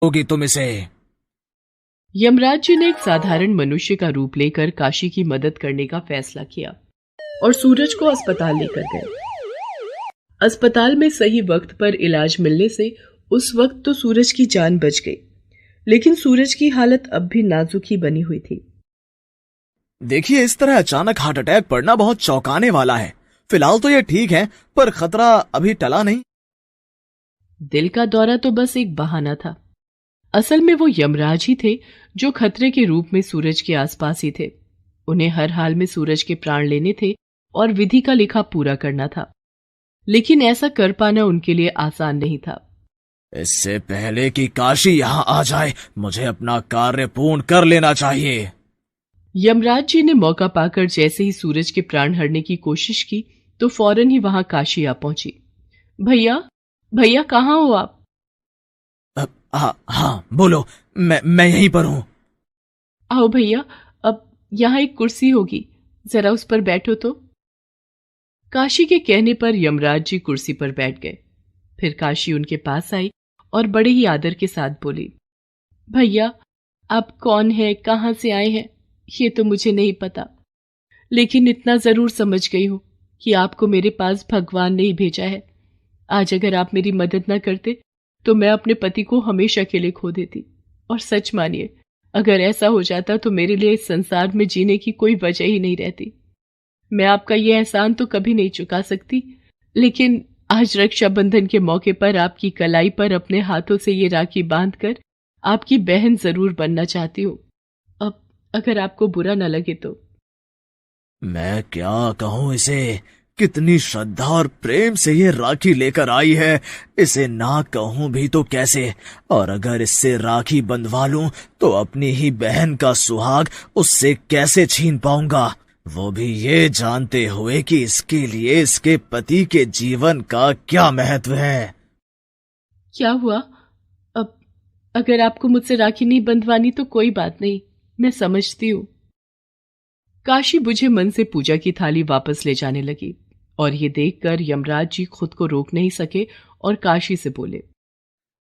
होगी तुम इसे। यमराज जी ने एक साधारण मनुष्य का रूप लेकर काशी की मदद करने का फैसला किया और सूरज को अस्पताल लेकर गए। अस्पताल में सही वक्त पर इलाज मिलने से उस वक्त तो सूरज की जान बच गई, लेकिन सूरज की हालत अब भी नाजुक ही बनी हुई थी। देखिए, इस तरह अचानक हार्ट अटैक पड़ना बहुत चौंकाने वाला है। फिलहाल तो ये ठीक है, पर खतरा अभी टला नहीं। दिल का दौरा तो बस एक बहाना था। असल में वो यमराज ही थे जो खतरे के रूप में सूरज के आसपास ही थे। उन्हें हर हाल में सूरज के प्राण लेने थे और विधि का लेखा पूरा करना था, लेकिन ऐसा कर पाना उनके लिए आसान नहीं था। इससे पहले कि काशी यहाँ आ जाए, मुझे अपना कार्य पूर्ण कर लेना चाहिए। यमराज जी ने मौका पाकर जैसे ही सूरज के प्राण हरने की कोशिश की तो फौरन ही वहां काशी आ पहुंची। भैया, भैया कहाँ हो आप? हाँ बोलो, मैं यहीं पर हूँ। आओ भैया, अब यहाँ एक कुर्सी होगी, जरा उस पर बैठो तो। काशी के कहने पर यमराज जी कुर्सी पर बैठ गए। फिर काशी उनके पास आई और बड़े ही आदर के साथ बोली, भैया आप कौन है, कहाँ से आए हैं, ये तो मुझे नहीं पता, लेकिन इतना जरूर समझ गई हूं कि आपको मेरे पास भगवान ने ही भेजा है। आज अगर आप मेरी मदद न करते तो मैं अपने पति को हमेशा के लिए खो देती। और सच मानिए, अगर ऐसा हो जाता तो मेरे लिए इस संसार में जीने की कोई वजह ही नहीं रहती। मैं आपका ये एहसान तो कभी नहीं चुका सकती, लेकिन आज रक्षाबंधन के मौके पर आपकी कलाई पर अपने हाथों से ये राखी बांधकर आपकी बहन जरूर बनना चाहती हूँ। अब अगर आपको बुरा न लगे तो। मैं क्या कहूँ इसे, कितनी श्रद्धा और प्रेम से ये राखी लेकर आई है। इसे ना कहूँ भी तो कैसे, और अगर इससे राखी बंधवा लूं तो अपनी ही बहन का सुहाग उससे कैसे छीन पाऊंगा, वो भी ये जानते हुए कि इसके लिए इसके पति के जीवन का क्या महत्व है। क्या हुआ? अब अगर आपको मुझसे राखी नहीं बंधवानी तो कोई बात नहीं, मैं समझती हूँ। काशी बुझे मन से पूजा की थाली वापस ले जाने लगी और ये देखकर यमराज जी खुद को रोक नहीं सके और काशी से बोले,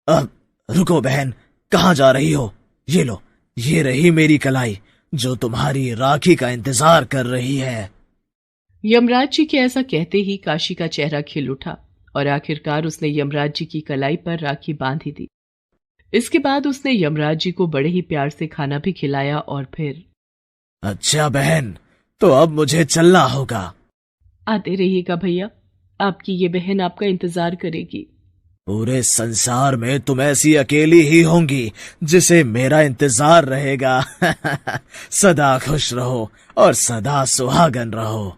अब रुको बहन, कहाँ जा रही हो? ये लो, ये रही मेरी कलाई जो तुम्हारी राखी का इंतजार कर रही है। यमराज जी के ऐसा कहते ही काशी का चेहरा खिल उठा और आखिरकार उसने यमराज जी की कलाई पर राखी बांध ही दी। इसके बाद उसने यमराज जी को बड़े ही प्यार से खाना भी खिलाया और फिर, अच्छा बहन, तो अब मुझे चलना होगा। आते रहिएगा भैया, आपकी ये बहन आपका इंतजार करेगी। पूरे संसार में तुम ऐसी अकेली ही होंगी जिसे मेरा इंतजार रहेगा। सदा खुश रहो और सदा सुहागन रहो।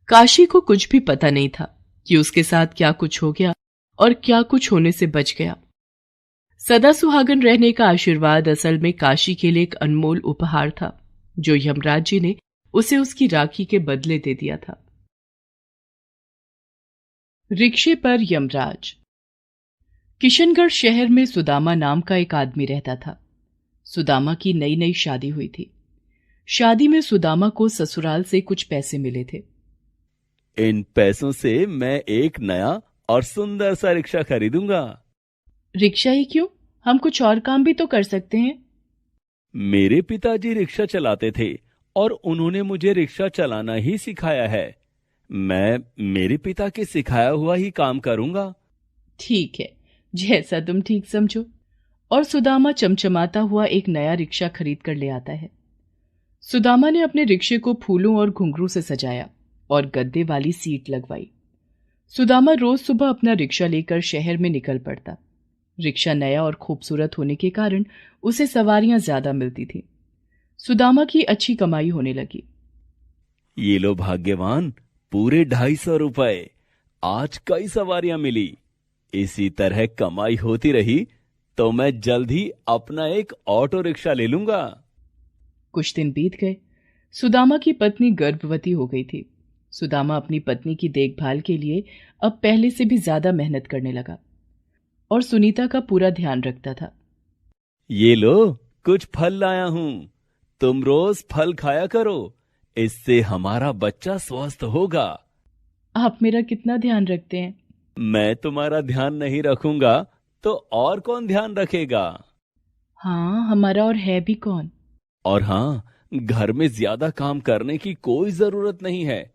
काशी को कुछ भी पता नहीं था कि उसके साथ क्या कुछ हो गया और क्या कुछ होने से बच गया। सदा सुहागन रहने का आशीर्वाद असल में काशी के लिए एक अनमोल उपहार था जो यमराज जी ने उसे उसकी राखी के बदले दे दिया था। रिक्शे पर यमराज। किशनगढ़ शहर में सुदामा नाम का एक आदमी रहता था। सुदामा की नई नई शादी हुई थी। शादी में सुदामा को ससुराल से कुछ पैसे मिले थे। इन पैसों से मैं एक नया और सुंदर सा रिक्शा खरीदूंगा। रिक्शा ही क्यों, हम कुछ और काम भी तो कर सकते हैं। मेरे पिताजी रिक्शा चलाते थे और उन्होंने मुझे रिक्शा चलाना ही सिखाया है। मैं मेरे पिता के सिखाया हुआ ही काम करूंगा। ठीक है, जैसा तुम ठीक समझो। और सुदामा चमचमाता हुआ एक नया रिक्शा खरीद कर ले आता है। सुदामा ने अपने रिक्शे को फूलों और घुंघरू से सजाया और गद्दे वाली सीट लगवाई। सुदामा रोज सुबह अपना रिक्शा लेकर शहर में निकल पड़ता। रिक्शा नया और खूबसूरत होने के कारण उसे सवारियां ज्यादा मिलती थी। सुदामा की अच्छी कमाई होने लगी। ये लो भाग्यवान, पूरे 250 रुपए। आज कई सवारियां मिली। इसी तरह कमाई होती रही तो मैं जल्द ही अपना एक ऑटो रिक्शा ले लूंगा। कुछ दिन बीत गए। सुदामा की पत्नी गर्भवती हो गई थी। सुदामा अपनी पत्नी की देखभाल के लिए अब पहले से भी ज्यादा मेहनत करने लगा और सुनीता का पूरा ध्यान रखता था। ये लो, कुछ फल लाया हूं। तुम रोज फल खाया करो, इससे हमारा बच्चा स्वस्थ होगा। आप मेरा कितना ध्यान रखते हैं। मैं तुम्हारा ध्यान नहीं रखूंगा तो और कौन ध्यान रखेगा। हाँ, हमारा और है भी कौन। और हाँ, घर में ज्यादा काम करने की कोई जरूरत नहीं है,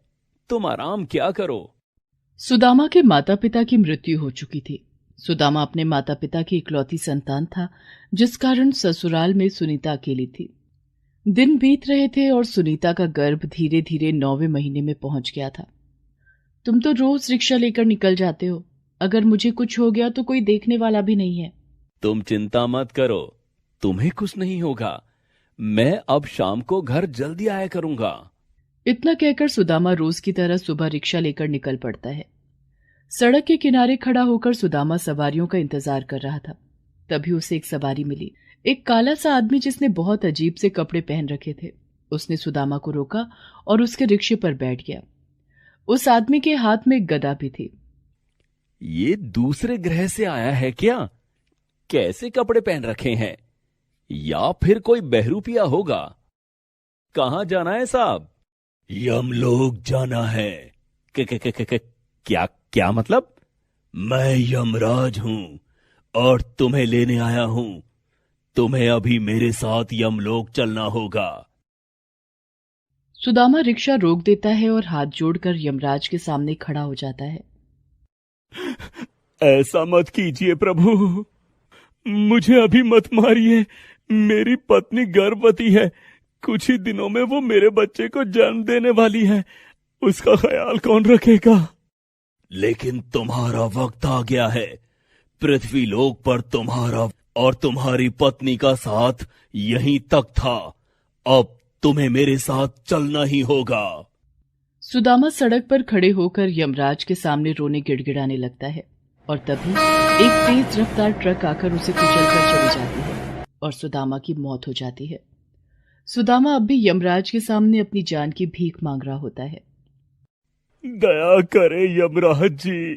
तुम आराम क्या करो। सुदामा के माता पिता की मृत्यु हो चुकी थी। सुदामा अपने माता पिता की इकलौती संतान था, जिस कारण ससुराल में सुनीता अकेली थी। दिन बीत रहे थे और सुनीता का गर्भ धीरे धीरे 9वें महीने में पहुंच गया था। तुम तो रोज रिक्शा लेकर निकल जाते हो, अगर मुझे कुछ हो गया तो कोई देखने वाला भी नहीं है। तुम चिंता मत करो, तुम्हें कुछ नहीं होगा। मैं अब शाम को घर जल्दी आया करूंगा। इतना कहकर सुदामा रोज की तरह सुबह रिक्शा लेकर निकल पड़ता है। सड़क के किनारे खड़ा होकर सुदामा सवारियों का इंतजार कर रहा था। तभी उसे एक सवारी मिली, एक काला सा आदमी जिसने बहुत अजीब से कपड़े पहन रखे थे। उसने सुदामा को रोका और उसके रिक्शे पर बैठ गया। उस आदमी के हाथ में एक गदा भी थी। ये दूसरे ग्रह से आया है क्या? कैसे कपड़े पहन रखे हैं? या फिर कोई बहरूपिया होगा। कहां जाना है साहब? यमलोक जाना है। क्या क्या मतलब? मैं यमराज हूं और तुम्हें लेने आया हूं। तुम्हें अभी मेरे साथ यमलोक चलना होगा। सुदामा रिक्शा रोक देता है और हाथ जोड़कर यमराज के सामने खड़ा हो जाता है। ऐसा मत कीजिए प्रभु, मुझे अभी मत मारिए। मेरी पत्नी गर्भवती है, कुछ ही दिनों में वो मेरे बच्चे को जन्म देने वाली है। उसका ख्याल कौन रखेगा? लेकिन तुम्हारा वक्त आ गया है। पृथ्वी लोक पर तुम्हारा और तुम्हारी पत्नी का साथ यहीं तक था। अब तुम्हें मेरे साथ चलना ही होगा। सुदामा सड़क पर खड़े होकर यमराज के सामने रोने गिड़गिड़ाने लगता है और तभी एक तेज रफ्तार ट्रक आकर उसे कुचलकर चली जाती है और सुदामा की मौत हो जाती है। सुदामा अब भी यमराज के सामने अपनी जान की भीख मांग रहा होता है। दया करे यमराज जी,